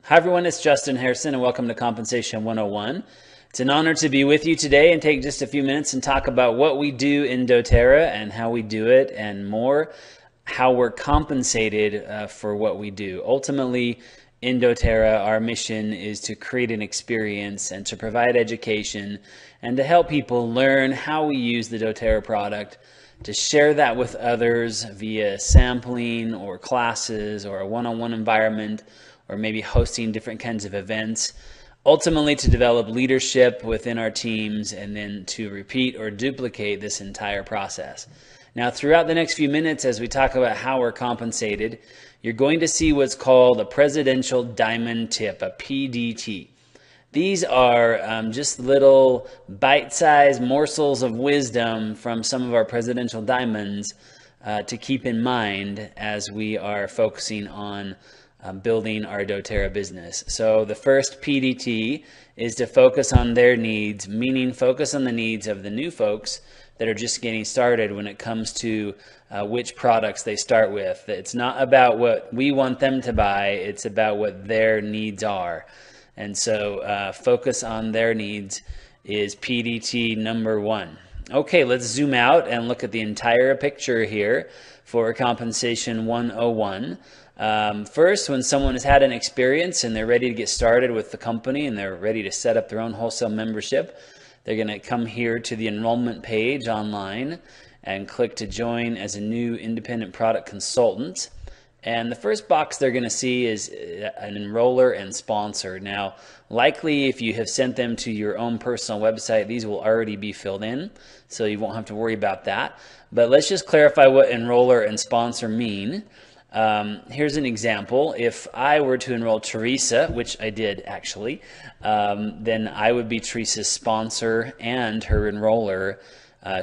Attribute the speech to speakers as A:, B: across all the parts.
A: Hi everyone, it's Justin Harrison and welcome to Compensation 101. It's an honor to be with you today and take just a few minutes and talk about what we do in Doterra and how we do it, and more, how we're compensated for what we do. Ultimately, in Doterra, our mission is to create an experience and to provide education and to help people learn how we use the Doterra product, to share that with others via sampling or classes or a one-on-one environment, or maybe hosting different kinds of events, ultimately to develop leadership within our teams and then to repeat or duplicate this entire process. Now, throughout the next few minutes, as we talk about how we're compensated, you're going to see what's called a Presidential Diamond Tip, a PDT. These are just little bite-sized morsels of wisdom from some of our presidential diamonds to keep in mind as we are focusing on building our Doterra business. So the first PDT is to focus on their needs, meaning focus on the needs of the new folks that are just getting started when it comes to which products they start with. It's not about what we want them to buy, it's about what their needs are. And so focus on their needs is PDT number one. Okay, let's zoom out and look at the entire picture here for Compensation 101. First, when someone has had an experience and they're ready to get started with the company and they're ready to set up their own wholesale membership, they're going to come here to the enrollment page online and click to join as a new independent product consultant. And the first box they're going to see is an enroller and sponsor. Now, likely if you have sent them to your own personal website, these will already be filled in, so you won't have to worry about that. But let's just clarify what enroller and sponsor mean. Here's an example. If I were to enroll Teresa, which I did actually, then I would be Teresa's sponsor and her enroller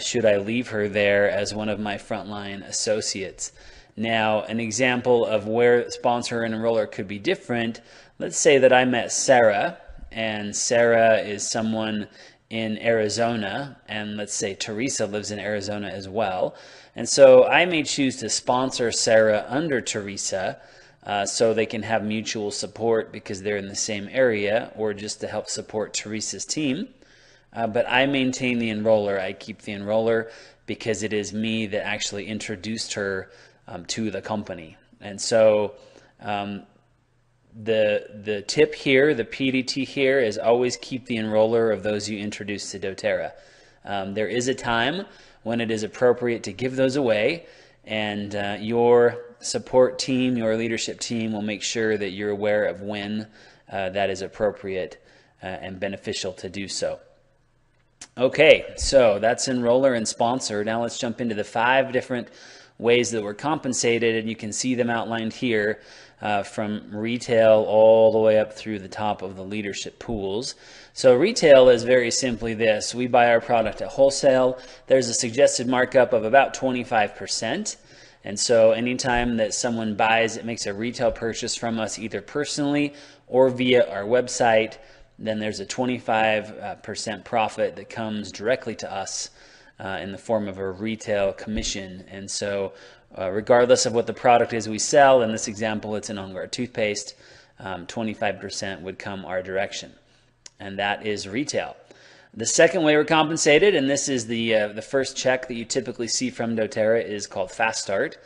A: should I leave her there as one of my frontline associates. Now, an example of where sponsor and enroller could be different, let's say that I met Sarah, and Sarah is someone in Arizona, and let's say Teresa lives in Arizona as well. And so I may choose to sponsor Sarah under Teresa so they can have mutual support because they're in the same area, or just to help support Teresa's team. But I maintain the enroller. I keep the enroller because it is me that actually introduced her to the company. And so the tip here, the PDT here, is always keep the enroller of those you introduce to Doterra. There is a time when it is appropriate to give those away, and your support team, your leadership team will make sure that you're aware of when that is appropriate and beneficial to do so. Okay, so that's enroller and sponsor. Now let's jump into the 5 different ways that we're compensated, and you can see them outlined here from retail all the way up through the top of the leadership pools. So retail is very simply this: we buy our product at wholesale. There's a suggested markup of about 25%. And so anytime that someone buys, it makes a retail purchase from us either personally or via our website, then there's a 25% profit that comes directly to us in the form of a retail commission. And so regardless of what the product is we sell, in this example it's an On Guard toothpaste, 25% would come our direction. And that is retail. The second way we're compensated, and this is the first check that you typically see from Doterra, is called Fast Start.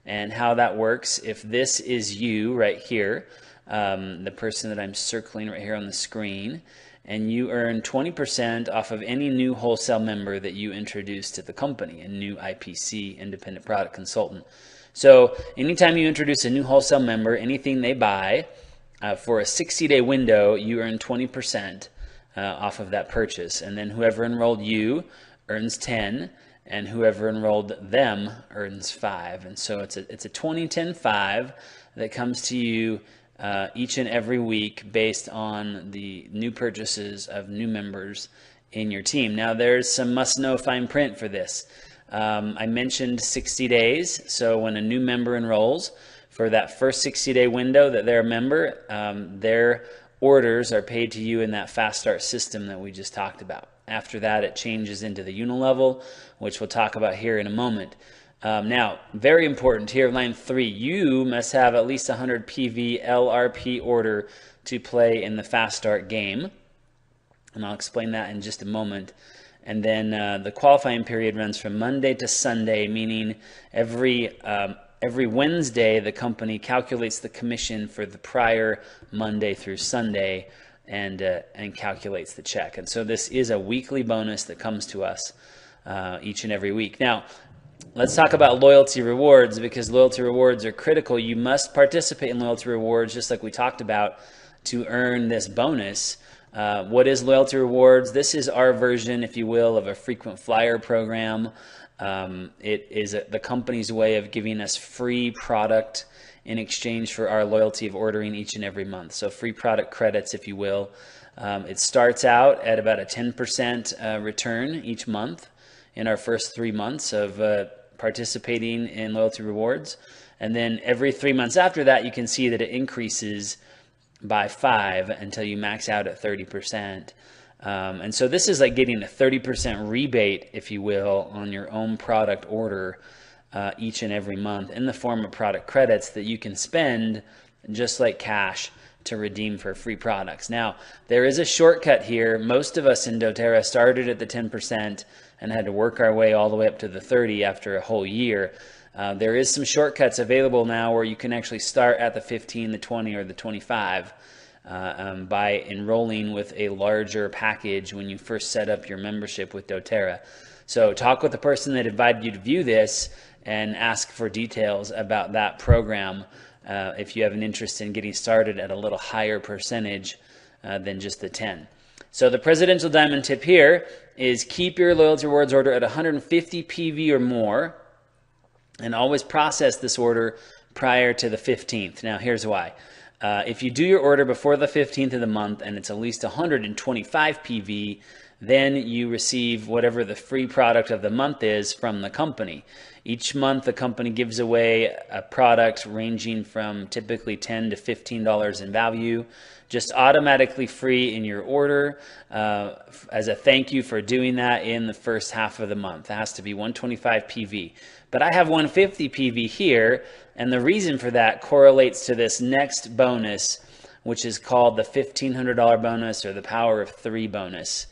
A: And how that works, if this is you right here, the person that I'm circling right here on the screen, and you earn 20% off of any new wholesale member that you introduce to the company, a new IPC, independent product consultant. So anytime you introduce a new wholesale member, anything they buy, for a 60-day window, you earn 20% off of that purchase. And then whoever enrolled you earns 10, and whoever enrolled them earns 5. And so it's a 20-10-5 that comes to you each and every week based on the new purchases of new members in your team. Now there's some must-know fine print for this. I mentioned 60 days, so when a new member enrolls, for that first 60-day window that they're a member, their orders are paid to you in that Fast Start system that we just talked about. After that, it changes into the unilevel, which we'll talk about here in a moment. Now, very important here, line 3, you must have at least 100 PV LRP order to play in the Fast Start game. And I'll explain that in just a moment. And then the qualifying period runs from Monday to Sunday, meaning every Wednesday the company calculates the commission for the prior Monday through Sunday and calculates the check. And so this is a weekly bonus that comes to us each and every week. Now, let's talk about loyalty rewards, because loyalty rewards are critical. You must participate in loyalty rewards, just like we talked about, to earn this bonus. What is loyalty rewards? This is our version, if you will, of a frequent flyer program. It is the company's way of giving us free product in exchange for our loyalty of ordering each and every month. So free product credits, if you will. It starts out at about a 10% return each month in our first 3 months of participating in loyalty rewards. And then every 3 months after that, you can see that it increases by 5 until you max out at 30%. And so this is like getting a 30% rebate, if you will, on your own product order each and every month in the form of product credits that you can spend just like cash to redeem for free products. Now, there is a shortcut here. Most of us in Doterra started at the 10% and had to work our way all the way up to the 30 after a whole year. There is some shortcuts available now where you can actually start at the 15, the 20, or the 25 by enrolling with a larger package when you first set up your membership with Doterra. So talk with the person that invited you to view this and ask for details about that program if you have an interest in getting started at a little higher percentage than just the 10. So the presidential diamond tip here is keep your loyalty rewards order at 150 PV or more, and always process this order prior to the 15th. Now, here's why. If you do your order before the 15th of the month and it's at least 125 PV, then you receive whatever the free product of the month is from the company. Each month, the company gives away a product ranging from typically $10 to $15 in value, just automatically free in your order as a thank you for doing that in the first half of the month. It has to be 125 PV. But I have 150 PV here, and the reason for that correlates to this next bonus, which is called the $1,500 bonus or the Power of 3 bonus.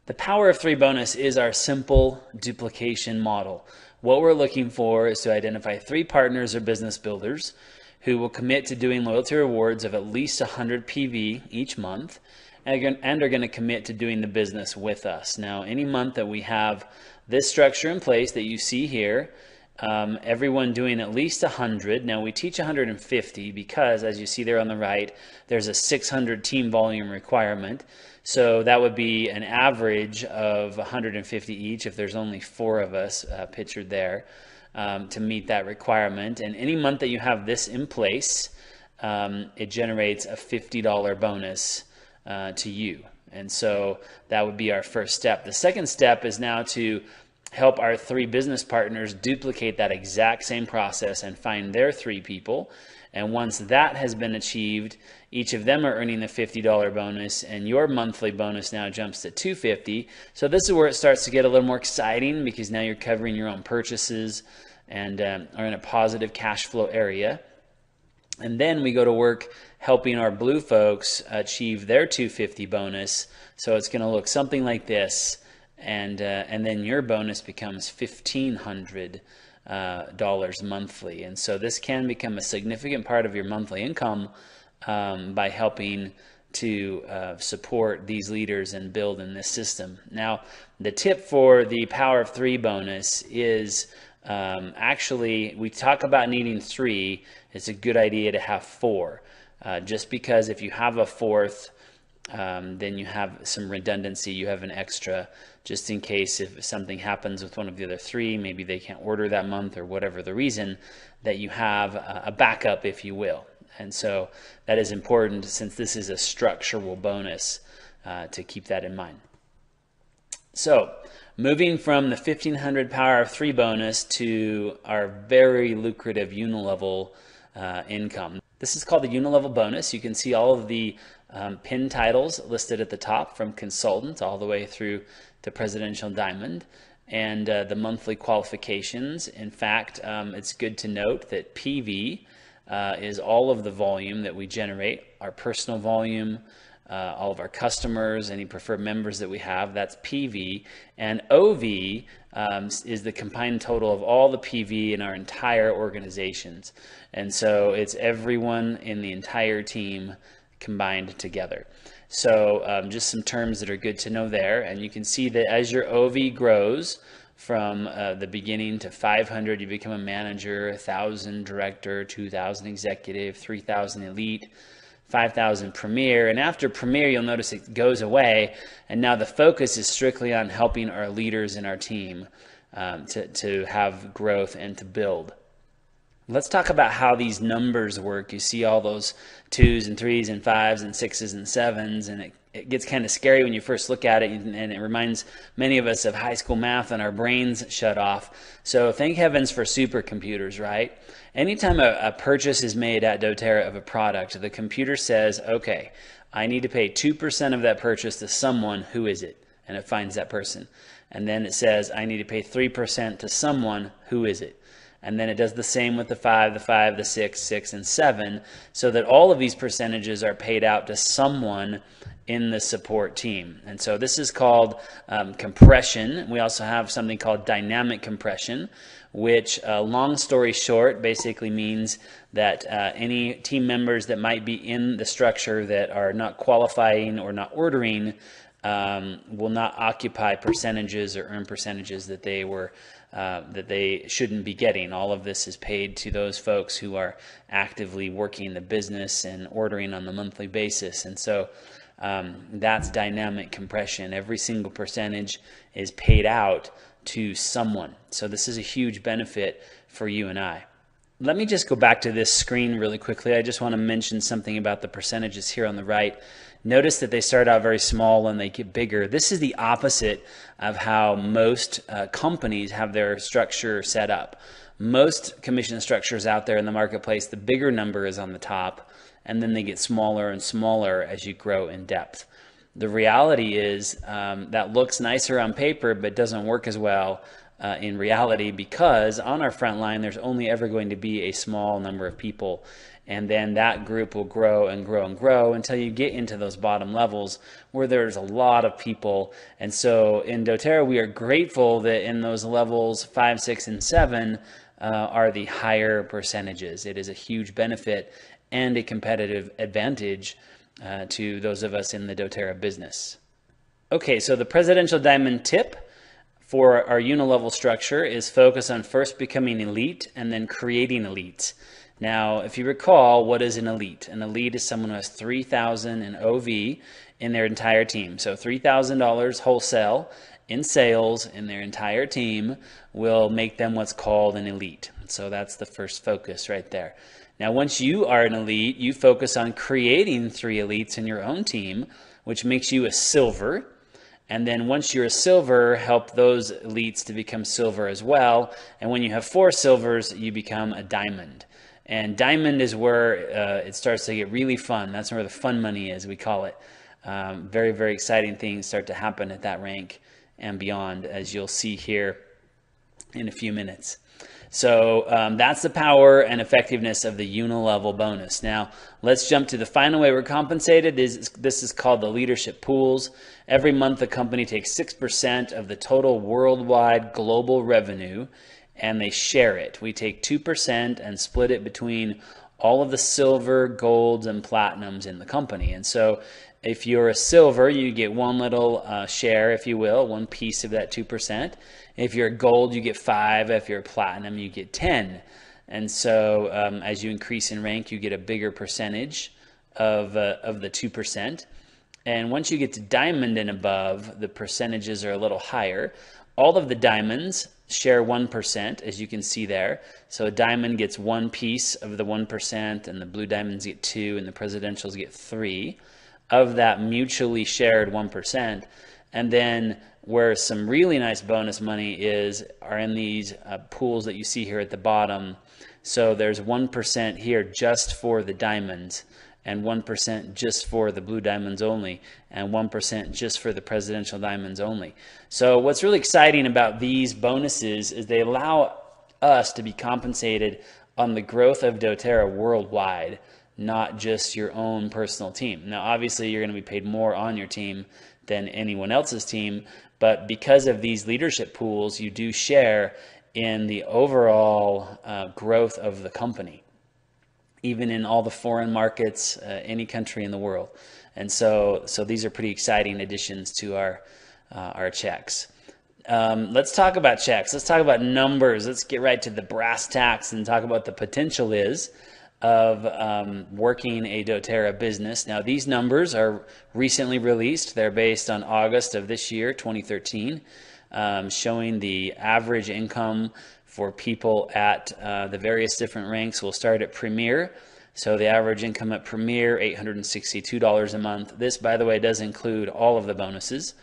A: The Power of 3 bonus is our simple duplication model. What we're looking for is to identify 3 partners or business builders who will commit to doing loyalty rewards of at least 100 PV each month and are going to commit to doing the business with us. Now, any month that we have this structure in place that you see here, everyone doing at least 100. Now, we teach 150 because, as you see there on the right, there's a 600 team volume requirement. So that would be an average of 150 each if there's only 4 of us pictured there to meet that requirement. And any month that you have this in place, it generates a $50 bonus to you. And so that would be our first step. The second step is now to help our 3 business partners duplicate that exact same process and find their 3 people. And once that has been achieved, each of them are earning the $50 bonus, and your monthly bonus now jumps to $250. So this is where it starts to get a little more exciting, because now you're covering your own purchases and are in a positive cash flow area. And then we go to work helping our blue folks achieve their $250 bonus. So it's going to look something like this, and then your bonus becomes $1,500 monthly. And so this can become a significant part of your monthly income by helping to support these leaders and build in this system. Now, the tip for the Power of 3 bonus is actually, we talk about needing 3. It's a good idea to have 4, just because if you have a 4th, then you have some redundancy. You have an extra just in case if something happens with one of the other 3, maybe they can't order that month or whatever the reason, that you have a backup, if you will. And so that is important, since this is a structural bonus, to keep that in mind. So moving from the 1,500 Power of 3 bonus to our very lucrative unilevel income. This is called the unilevel bonus. You can see all of the pin titles listed at the top, from consultant all the way through to presidential diamond. and the monthly qualifications. In fact, it's good to note that PV is all of the volume that we generate, our personal volume, all of our customers, any preferred members that we have, that's PV. And OV is the combined total of all the PV in our entire organizations. And so it's everyone in the entire team combined together. So just some terms that are good to know there. And you can see that as your OV grows from the beginning to 500, you become a manager, 1,000 director, 2,000 executive, 3,000 elite, 5,000 premier, and after premier you'll notice it goes away, and now the focus is strictly on helping our leaders in our team to have growth and to build. Let's talk about how these numbers work. You see all those 2s and 3s and 5s and 6s and 7s, and it gets kind of scary when you first look at it, and it reminds many of us of high school math and our brains shut off. So thank heavens for supercomputers, right? Anytime a purchase is made at Doterra of a product, the computer says, okay, I need to pay 2% of that purchase to someone. Who is it? And it finds that person. And then it says, I need to pay 3% to someone. Who is it? And then it does the same with the 5, the 6, 6, and 7, so that all of these percentages are paid out to someone in the support team. And so this is called compression. We also have something called dynamic compression, which long story short basically means that any team members that might be in the structure that are not qualifying or not ordering will not occupy percentages or earn percentages that they were that they shouldn't be getting. All of this is paid to those folks who are actively working the business and ordering on the monthly basis. And so that's dynamic compression. Every single percentage is paid out to someone. So this is a huge benefit for you and I. Let me just go back to this screen really quickly. I just want to mention something about the percentages here on the right. Notice that they start out very small and they get bigger. This is the opposite of how most companies have their structure set up. Most commission structures out there in the marketplace, the bigger number is on the top, and then they get smaller and smaller as you grow in depth. The reality is that looks nicer on paper, but doesn't work as well in reality, because on our front line, there's only ever going to be a small number of people. And then that group will grow and grow and grow until you get into those bottom levels where there's a lot of people. And so in Doterra, we are grateful that in those levels 5, 6, and 7 are the higher percentages. It is a huge benefit and a competitive advantage to those of us in the Doterra business. Okay, so the presidential diamond tip for our unilevel structure is focus on first becoming elite and then creating elites. Now, if you recall, what is an elite? An elite is someone who has $3,000 in OV in their entire team. So $3,000 wholesale in sales in their entire team will make them what's called an elite. So that's the first focus right there. Now, once you are an elite, you focus on creating 3 elites in your own team, which makes you a silver. And then once you're a silver, help those elites to become silver as well. And when you have 4 silvers, you become a diamond. And diamond is where it starts to get really fun. That's where the fun money is, we call it. Very, very exciting things start to happen at that rank and beyond, as you'll see here in a few minutes. So that's the power and effectiveness of the unilevel bonus. Now, let's jump to the final way we're compensated. This is called the leadership pools. Every month, the company takes 6% of the total worldwide global revenue, and they share it. We take 2% and split it between all of the silver, golds, and platinums in the company. And so if you're a silver, you get one little share, if you will, one piece of that 2%. If you're a gold, you get 5. If you're a platinum, you get 10. And so as you increase in rank, you get a bigger percentage of the 2%. And once you get to diamond and above, the percentages are a little higher. All of the diamonds share 1%, as you can see there. So a diamond gets 1 piece of the 1%, and the blue diamonds get 2, and the presidentials get 3 of that mutually shared 1%. And then where some really nice bonus money are in these pools that you see here at the bottom. So there's 1% here just for the diamonds, and 1% just for the blue diamonds only, and 1% just for the presidential diamonds only. So what's really exciting about these bonuses is they allow us to be compensated on the growth of doTERRA worldwide, not just your own personal team. Now, obviously, you're going to be paid more on your team than anyone else's team, but because of these leadership pools, you do share in the overall growth of the company, even in all the foreign markets, any country in the world. And so these are pretty exciting additions to our checks. Let's talk about checks. Let's talk about numbers. Let's get right to the brass tacks and talk about what the potential is of working a doTERRA business. Now, these numbers are recently released. They're based on August of this year, 2013, showing the average income for people at the various different ranks. We'll start at Premier. So the average income at Premier, $862 a month. This, by the way, does include all of the bonuses.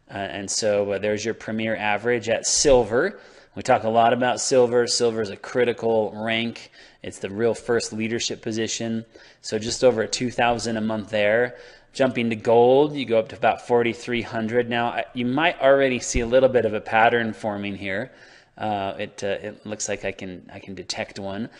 A: And so there's your Premier average. At Silver, we talk a lot about Silver. Silver is a critical rank. It's the real first leadership position. So just over $2,000 a month there. Jumping to Gold, you go up to about $4,300. Now, you might already see a little bit of a pattern forming here. It looks like I can detect one,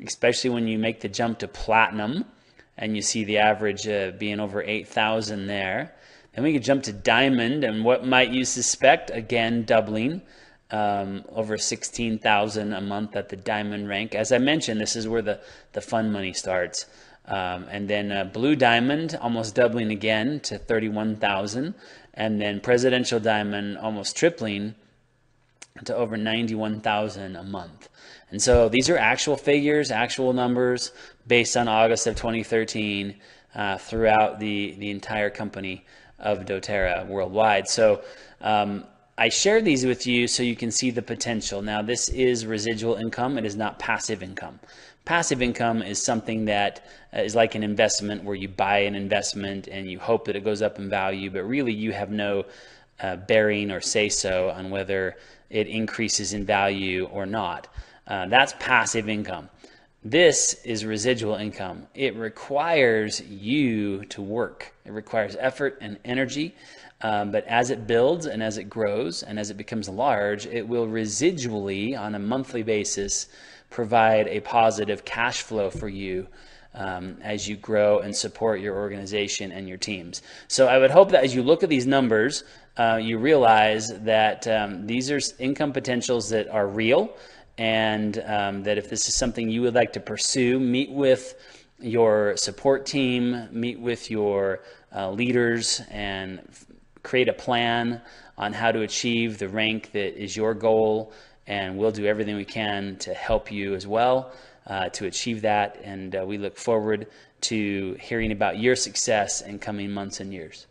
A: especially when you make the jump to Platinum and you see the average being over $8,000 there. Then we can jump to Diamond, and what might you suspect? Again, doubling, over $16,000 a month at the Diamond rank. As I mentioned, this is where the fun money starts. And then Blue Diamond, almost doubling again to $31,000, and then Presidential Diamond almost tripling to over $91,000 a month. And so these are actual figures, actual numbers based on August of 2013 throughout the entire company of doTERRA worldwide. So I share these with you so you can see the potential. Now, this is residual income. It is not passive income. Passive income is something that is like an investment where you buy an investment and you hope that it goes up in value, but really you have no bearing or say-so on whether it increases in value or not. That's passive income. This is residual income. It requires you to work. It requires effort and energy, but as it builds and as it grows and as it becomes large, it will residually, on a monthly basis, provide a positive cash flow for you as you grow and support your organization and your teams. So I would hope that as you look at these numbers, you realize that these are income potentials that are real, and that if this is something you would like to pursue, meet with your support team, meet with your leaders, and create a plan on how to achieve the rank that is your goal, and we'll do everything we can to help you as well to achieve that, and we look forward to hearing about your success in coming months and years.